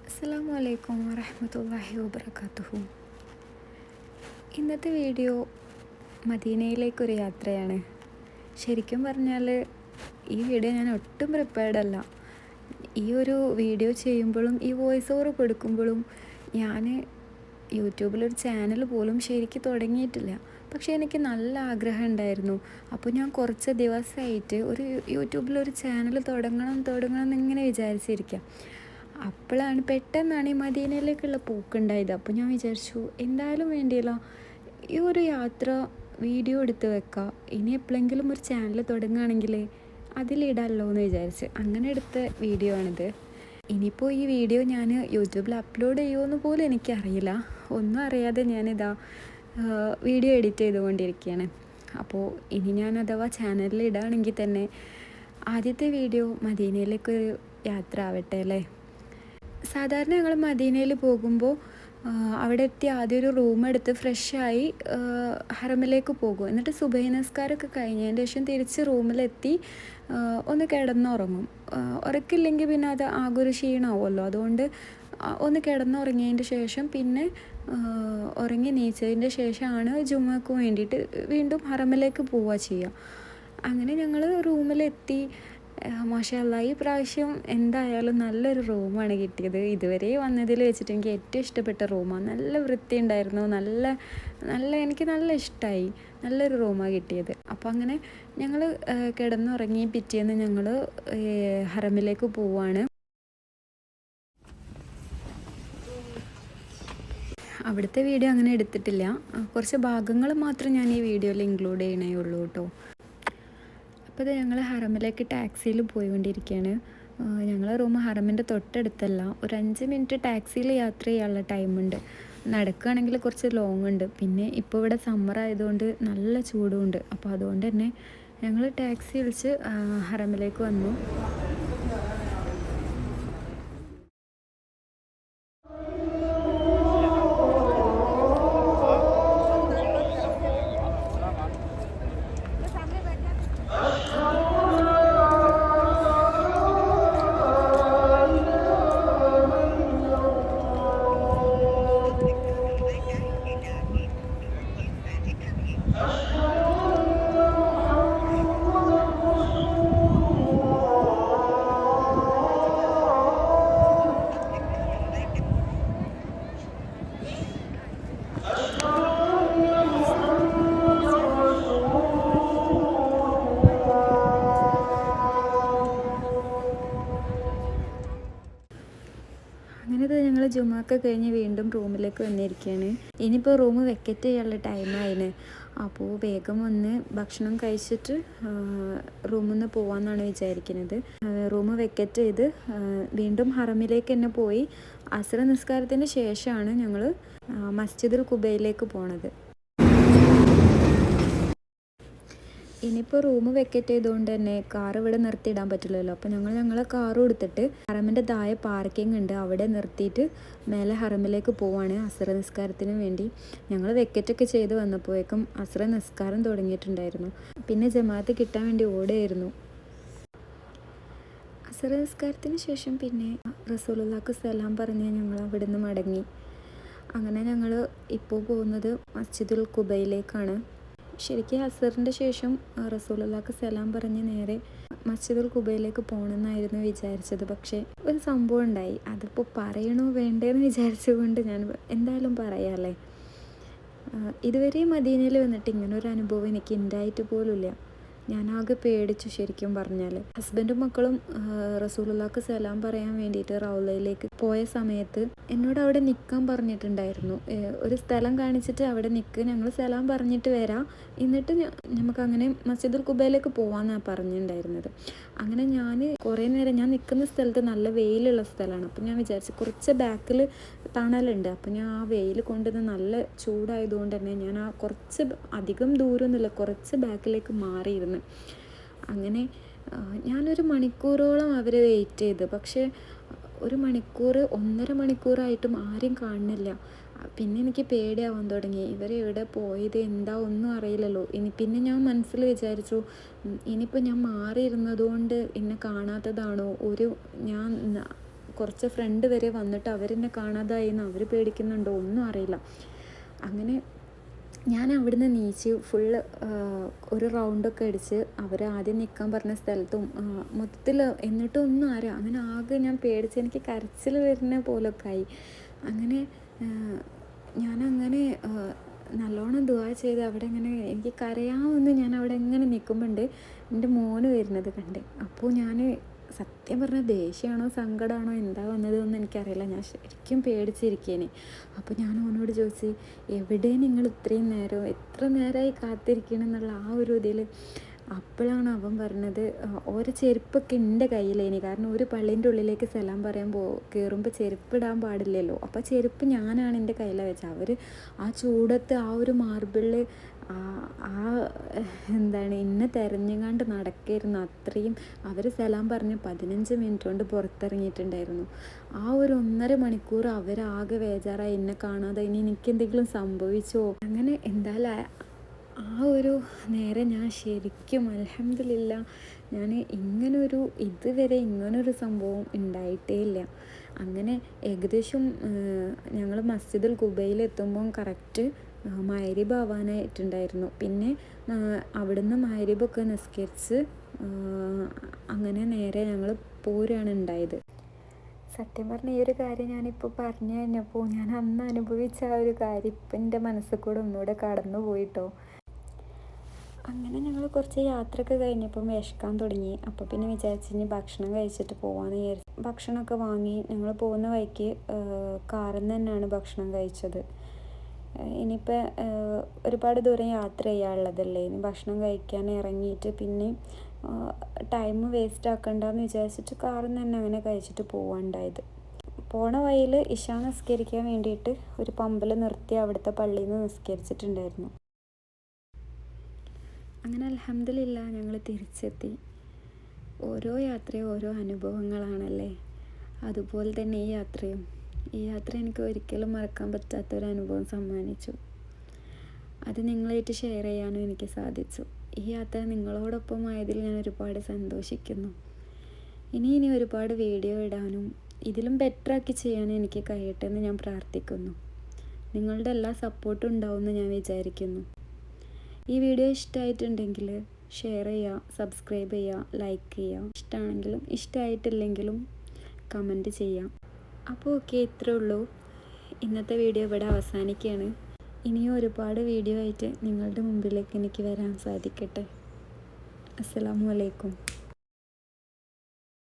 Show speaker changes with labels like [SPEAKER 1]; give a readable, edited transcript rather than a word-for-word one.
[SPEAKER 1] അസ്സലാമു അലൈക്കും വറഹ്മത്തുള്ളാഹി വബറകാതുഹു. ഇന്നത്തെ വീഡിയോ മദീനയിലേക്കൊരു യാത്രയാണ്. ശരിക്കും പറഞ്ഞാൽ ഈ വീഡിയോ ഞാൻ ഒട്ടും പ്രിപ്പയർഡ് അല്ല. ഈ ഒരു വീഡിയോ ചെയ്യുമ്പോഴും ഈ വോയിസ് ഓവർ കൊടുക്കുമ്പോഴും ഞാൻ യൂട്യൂബിലൊരു ചാനൽ പോലും ശരിക്കും തുടങ്ങിയിട്ടില്ല. പക്ഷേ എനിക്ക് നല്ല ആഗ്രഹം ഉണ്ടായിരുന്നു. അപ്പോൾ ഞാൻ കുറച്ച് ദിവസമായിട്ട് ഒരു യൂട്യൂബിലൊരു ചാനൽ തുടങ്ങണം എന്നിങ്ങനെ വിചാരിച്ചിരിക്കുക. അപ്പോഴാണ് പെട്ടെന്നാണ് ഈ മദീനയിലേക്കുള്ള പോക്കുണ്ടായത്. അപ്പോൾ ഞാൻ വിചാരിച്ചു എന്തായാലും വേണ്ടിയില്ല, ഈ ഒരു യാത്ര വീഡിയോ എടുത്ത് വെക്കാം. ഇനി എപ്പോഴെങ്കിലും ഒരു ചാനൽ തുടങ്ങുകയാണെങ്കിൽ അതിലിടാമല്ലോ എന്ന് വിചാരിച്ച് അങ്ങനെ എടുത്ത വീഡിയോ ആണിത്. ഇനിയിപ്പോൾ ഈ വീഡിയോ ഞാൻ യൂട്യൂബിൽ അപ്ലോഡ് ചെയ്യുമെന്ന് പോലും എനിക്കറിയില്ല. ഒന്നും അറിയാതെ ഞാനിതാ വീഡിയോ എഡിറ്റ് ചെയ്തുകൊണ്ടിരിക്കുകയാണ്. അപ്പോൾ ഇനി ഞാൻ അഥവാ ചാനലിൽ ഇടുകയാണെങ്കിൽ തന്നെ ആദ്യത്തെ വീഡിയോ മദീനയിലേക്കൊരു യാത്ര ആവട്ടെ അല്ലേ. സാധാരണ ഞങ്ങൾ മദീനയിൽ പോകുമ്പോൾ അവിടെ എത്തി ആദ്യം ഒരു റൂം എടുത്ത് ഫ്രഷായി ഹറമിലേക്ക് പോകും. എന്നിട്ട് സുബഹി നിസ്കാരമൊക്കെ കഴിഞ്ഞതിന് ശേഷം തിരിച്ച് റൂമിലെത്തി ഒന്ന് കിടന്നുറങ്ങും. ഉറക്കില്ലെങ്കിൽ പിന്നെ അത് ആകെ ഒരു ക്ഷീണമാവുമല്ലോ. അതുകൊണ്ട് ഒന്ന് കിടന്നുറങ്ങിയതിൻ്റെ ശേഷം പിന്നെ ഉറങ്ങി നീച്ചതിൻ്റെ ശേഷമാണ് ജുമക്ക് വേണ്ടിയിട്ട് വീണ്ടും ഹറമിലേക്ക് പോവുക ചെയ്യുക. അങ്ങനെ ഞങ്ങൾ റൂമിലെത്തി. മാഷാ അല്ലാ, ഈ പ്രാവശ്യം എന്തായാലും നല്ലൊരു റൂമാണ് കിട്ടിയത്. ഇതുവരെ വന്നതിൽ വെച്ചിട്ട് എനിക്ക് ഏറ്റവും ഇഷ്ടപ്പെട്ട റൂമാണ്. നല്ല വൃത്തി ഉണ്ടായിരുന്നു. എനിക്ക് നല്ല ഇഷ്ടമായി. നല്ലൊരു റൂമാണ് കിട്ടിയത്. അപ്പോൾ അങ്ങനെ ഞങ്ങൾ കിടന്നുറങ്ങി പിറ്റേന്ന് ഞങ്ങൾ ഹറമിലേക്ക് പോവാണ്. അവിടുത്തെ വീഡിയോ അങ്ങനെ എടുത്തിട്ടില്ല. കുറച്ച് ഭാഗങ്ങൾ മാത്രം ഞാൻ ഈ വീഡിയോയിൽ ഇൻക്ലൂഡ് ചെയ്യണേ ഉള്ളൂ കേട്ടോ. അപ്പോൾ ഇത് ഞങ്ങൾ ഹറമിലേക്ക് ടാക്സിയിൽ പോയിക്കൊണ്ടിരിക്കുകയാണ്. ഞങ്ങളെ റൂം ഹറമിൻ്റെ തൊട്ടടുത്തല്ല. ഒരു 5 മിനിറ്റ് ടാക്സിയിൽ യാത്ര ചെയ്യാനുള്ള ടൈമുണ്ട്. നടക്കുകയാണെങ്കിൽ കുറച്ച് ലോങ് ഉണ്ട്. പിന്നെ ഇപ്പോൾ ഇവിടെ സമ്മർ ആയതുകൊണ്ട് നല്ല ചൂടുമുണ്ട്. അപ്പോൾ അതുകൊണ്ട് തന്നെ ഞങ്ങൾ ടാക്സി വിളിച്ച് ഹറമിലേക്ക് വന്നു. അങ്ങനെ ഞങ്ങൾ ജുമൊക്കെ കഴിഞ്ഞ് വീണ്ടും റൂമിലേക്ക് വന്നിരിക്കുകയാണ്. ഇനിയിപ്പോൾ റൂം വെക്കറ്റ് ചെയ്യാനുള്ള ടൈമായിന്. അപ്പോൾ വേഗം വന്ന് ഭക്ഷണം കഴിച്ചിട്ട് റൂമിൽ നിന്ന് പോകാമെന്നാണ് വിചാരിക്കുന്നത്. റൂം വെക്കറ്റ് ചെയ്ത് വീണ്ടും ഹറമിലേക്ക് തന്നെ പോയി അസ്ർ നിസ്കാരത്തിന് ശേഷമാണ് ഞങ്ങൾ മസ്ജിദുൽ ഖുബയിലേക്ക് പോണത്. ഇനിയിപ്പോൾ റൂം വെക്കറ്റ് ചെയ്തുകൊണ്ട് തന്നെ കാർ ഇവിടെ നിർത്തിയിടാൻ പറ്റില്ലല്ലോ. അപ്പോൾ ഞങ്ങളെ കാറും എടുത്തിട്ട് ഹറമിൻ്റെ താഴെ പാർക്കിംഗ് ഉണ്ട്, അവിടെ നിർത്തിയിട്ട് മേലെ ഹറമിലേക്ക് പോവാണ് അസ്ർ നിസ്കാരത്തിന് വേണ്ടി. ഞങ്ങൾ വെക്കറ്റൊക്കെ ചെയ്ത് വന്നപ്പോഴേക്കും അസ്ർ നിസ്കാരം തുടങ്ങിയിട്ടുണ്ടായിരുന്നു. പിന്നെ ജമാഅത്ത് കിട്ടാൻ വേണ്ടി ഓടുകയായിരുന്നു. അസ്ർ നിസ്കാരത്തിന് ശേഷം പിന്നെ റസൂലുള്ളാഹിക്ക് സലാം പറഞ്ഞ് ഞങ്ങൾ അവിടെ നിന്ന് മടങ്ങി. അങ്ങനെ ഞങ്ങൾ ഇപ്പോൾ പോകുന്നത് മസ്ജിദുൽ ഖുബയിലേക്കാണ്. ശരിക്കും അസറിൻ്റെ ശേഷം റസൂലുള്ളാഹിക്ക് സലാം പറഞ്ഞ് നേരെ മസ്ജിദുൽ ഖുബയിലേക്ക് പോകണമെന്നായിരുന്നു വിചാരിച്ചത്. പക്ഷേ ഒരു സംഭവം ഉണ്ടായി. അതിപ്പോൾ പറയണോ വേണ്ടേന്ന് വിചാരിച്ചുകൊണ്ട് ഞാൻ എന്തായാലും പറയാമല്ലേ. ഇതുവരെ മദീനയിൽ വന്നിട്ട് ഇങ്ങനൊരു അനുഭവം എനിക്ക് ഉണ്ടായിട്ട് പോലുമില്ല. ഞാനാകെ പേടിച്ചു ശരിക്കും പറഞ്ഞാൽ. ഹസ്ബൻഡും മക്കളും റസൂലുള്ളാഹിക്ക് സലാം പറയാൻ വേണ്ടിയിട്ട് റൗളയിലേക്ക് പോയ സമയത്ത് എന്നോട് അവിടെ നിൽക്കാൻ പറഞ്ഞിട്ടുണ്ടായിരുന്നു. ഒരു സ്ഥലം കാണിച്ചിട്ട് അവിടെ നിൽക്ക്, ഞങ്ങൾ സലാം പറഞ്ഞിട്ട് വരാം, എന്നിട്ട് നമുക്കങ്ങനെ മസ്ജിദുൽ ഖുബയിലേക്ക് പോകാമെന്നാണ് പറഞ്ഞിട്ടുണ്ടായിരുന്നത്. അങ്ങനെ ഞാൻ കുറേ നേരം ഞാൻ നിൽക്കുന്ന സ്ഥലത്ത് നല്ല വെയിലുള്ള സ്ഥലമാണ്. അപ്പം ഞാൻ വിചാരിച്ചു കുറച്ച് ബാക്കിൽ തണലുണ്ട്. അപ്പം ഞാൻ ആ വെയിൽ കൊണ്ടുവന്ന് നല്ല ചൂടായതുകൊണ്ട് തന്നെ ഞാൻ ആ കുറച്ച് അധികം ദൂരമൊന്നുമില്ല, കുറച്ച് ബാക്കിലേക്ക് മാറിയിരുന്നു. അങ്ങനെ ഞാനൊരു മണിക്കൂറോളം അവരെ വെയിറ്റ് ചെയ്ത്. പക്ഷേ 1.5 മണിക്കൂറായിട്ടും ആരും കാണുന്നില്ല. പിന്നെ എനിക്ക് പേടിയാവാൻ തുടങ്ങി. ഇവരെവിടെ പോയത് എന്താ ഒന്നും അറിയില്ലല്ലോ. പിന്നെ ഞാൻ മനസ്സിൽ വിചാരിച്ചു, ഇനിയിപ്പോൾ ഞാൻ മാറിയിരുന്നതുകൊണ്ട് എന്നെ കാണാത്തതാണോ, ഞാൻ കുറച്ച് ഫ്രണ്ട് വരെ വന്നിട്ട് അവരെന്നെ കാണാതായി എന്ന് അവർ പേടിക്കുന്നുണ്ടോ ഒന്നും അറിയില്ല. അങ്ങനെ ഞാൻ അവിടുന്ന് നീച്ച് ഫുള്ള് ഒരു റൗണ്ടൊക്കെ അടിച്ച് അവർ ആദ്യം നിൽക്കാൻ പറഞ്ഞ സ്ഥലത്തും മൊത്തത്തിൽ എന്നിട്ടും ഒന്നും അങ്ങനെ ആകെ ഞാൻ പേടിച്ച് എനിക്ക് കരച്ചിൽ വരുന്ന പോലൊക്കെ ആയി. അങ്ങനെ ഞാനങ്ങനെ നല്ലോണം ദുആ ചെയ്ത് അവിടെ ഇങ്ങനെ എനിക്ക് കരയാമെന്ന് ഞാൻ അവിടെ ഇങ്ങനെ നിൽക്കുമ്പോണ്ട് എൻ്റെ മോന് വരുന്നത് കണ്ട്. അപ്പോൾ ഞാൻ സത്യം പറഞ്ഞാൽ ദേഷ്യമാണോ സങ്കടമാണോ എന്താ വന്നതെന്ന് എനിക്കറിയില്ല. ഞാൻ ശരിക്കും പേടിച്ചിരിക്കേനെ. അപ്പോൾ ഞാൻ അവനോട് ചോദിച്ച്, എവിടെ നിങ്ങൾ ഇത്രയും നേരം, എത്ര നേരമായി കാത്തിരിക്കണമെന്നുള്ള ആ ഒരു ഇതിൽ. അപ്പോഴാണ് അവൻ പറഞ്ഞത്, ഓരോ ചെരുപ്പൊക്കെ എൻ്റെ കയ്യിലേനി. കാരണം ഒരു പള്ളീൻ്റെ ഉള്ളിലേക്ക് സലാം പറയാൻ കയറുമ്പോൾ ചെരുപ്പ് ഇടാൻ പാടില്ലല്ലോ. അപ്പോൾ ചെരുപ്പ് ഞാനാണ് എൻ്റെ കയ്യിലാണ് വെച്ചത്. അവർ ആ ചൂടത്ത് ആ ഒരു മാർബിളിൽ ഇന്നെ തെരഞ്ഞുകൊണ്ട് നടക്കായിരുന്നു. അത്രയും അവർ സലാം പറഞ്ഞ് 15 മിനിറ്റ് കൊണ്ട് പുറത്തിറങ്ങിയിട്ടുണ്ടായിരുന്നു. ആ ഒരു 1.5 മണിക്കൂർ അവരാകെ ബേജാറായി എന്നെ കാണാതെ, ഇനി എനിക്കെന്തെങ്കിലും സംഭവിച്ചോ. അങ്ങനെ എന്തായാലും ആ ഒരു നേരം ഞാൻ ശരിക്കും അൽഹംദുലില്ലാ, ഞാൻ ഇതുവരെ ഇങ്ങനൊരു സംഭവം ഉണ്ടായിട്ടേ ഇല്ല. അങ്ങനെ ഏകദേശം ഞങ്ങൾ മസ്ജിദുൽ ഖുബയിലെത്തുമ്പം കറക്റ്റ് മഗ്‌രിബ് ആവാനായിട്ടുണ്ടായിരുന്നു. പിന്നെ അവിടുന്ന് മഗ്‌രിബൊക്കെ നിസ്കരിച്ച് അങ്ങനെ നേരെ ഞങ്ങൾ പോരുകയാണ് ഉണ്ടായത്. സത്യം പറഞ്ഞ ഈ ഒരു കാര്യം ഞാനിപ്പോൾ പറഞ്ഞു കഴിഞ്ഞപ്പോൾ ഞാൻ അന്ന് അനുഭവിച്ച ആ ഒരു കാര്യം ഇപ്പം എൻ്റെ മനസ്സിൽ കൂടെ ഒന്നുകൂടെ കടന്നു പോയിട്ടോ. അങ്ങനെ ഞങ്ങൾ കുറച്ച് യാത്രയൊക്കെ കഴിഞ്ഞപ്പം വിശക്കാൻ തുടങ്ങി. അപ്പോൾ പിന്നെ വിചാരിച്ച് ഇനി ഭക്ഷണം കഴിച്ചിട്ട് പോകാമെന്ന് വിചാരിച്ചു. ഭക്ഷണമൊക്കെ വാങ്ങി ഞങ്ങൾ പോകുന്ന വഴിക്ക് കാറിൽ നിന്ന് തന്നെയാണ് ഭക്ഷണം കഴിച്ചത്. ഇനിയിപ്പോൾ ഒരുപാട് ദൂരം യാത്ര ചെയ്യാനുള്ളതല്ലേ, ഇനി ഭക്ഷണം കഴിക്കാൻ ഇറങ്ങിയിട്ട് പിന്നെ ടൈം വേസ്റ്റ് ആക്കണ്ടെന്ന് വിചാരിച്ചിട്ട് കാറിൽ നിന്ന് തന്നെ അങ്ങനെ കഴിച്ചിട്ട് പോവാണ്ടായത്. പോണ വഴിയിൽ ഇശാ നിസ്കരിക്കാൻ വേണ്ടിയിട്ട് ഒരു പമ്പിൽ നിർത്തി അവിടുത്തെ പള്ളിയിൽ നിന്ന് നിസ്കരിച്ചിട്ടുണ്ടായിരുന്നു. അങ്ങനെ അൽഹംദുലില്ലാ ഞങ്ങൾ തിരിച്ചെത്തി. ഓരോ യാത്രയും ഓരോ അനുഭവങ്ങളാണല്ലേ. അതുപോലെ തന്നെ ഈ യാത്ര എനിക്ക് ഒരിക്കലും മറക്കാൻ പറ്റാത്തൊരു അനുഭവം സമ്മാനിച്ചു. അത് നിങ്ങളായിട്ട് ഷെയർ ചെയ്യാനും എനിക്ക് സാധിച്ചു. ഈ യാത്ര നിങ്ങളോടൊപ്പം ആയതിൽ ഞാൻ ഒരുപാട് സന്തോഷിക്കുന്നു. ഇനി ഒരുപാട് വീഡിയോ ഇടാനും ഇതിലും ബെറ്ററാക്കി ചെയ്യാനും എനിക്ക് കഴിയട്ടെ എന്ന് ഞാൻ പ്രാർത്ഥിക്കുന്നു. നിങ്ങളുടെ എല്ലാ സപ്പോർട്ടും ഉണ്ടാവുമെന്ന് ഞാൻ വിചാരിക്കുന്നു. ഈ വീഡിയോ ഇഷ്ടമായിട്ടുണ്ടെങ്കിൽ ഷെയർ ചെയ്യുക, സബ്സ്ക്രൈബ് ചെയ്യുക, ലൈക്ക് ചെയ്യുക. ഇഷ്ടമാണെങ്കിലും ഇഷ്ടമായിട്ടില്ലെങ്കിലും കമൻറ്റ് ചെയ്യാം. അപ്പോൾ ഓക്കെ, ഇത്രേ ഉള്ളൂ. ഇന്നത്തെ വീഡിയോ ഇവിടെ അവസാനിക്കുകയാണ്. ഇനിയും ഒരുപാട് വീഡിയോ ആയിട്ട് നിങ്ങളുടെ മുമ്പിലേക്ക് എനിക്ക് വരാൻ സാധിക്കട്ടെ. അസ്സലാമു അലൈക്കും.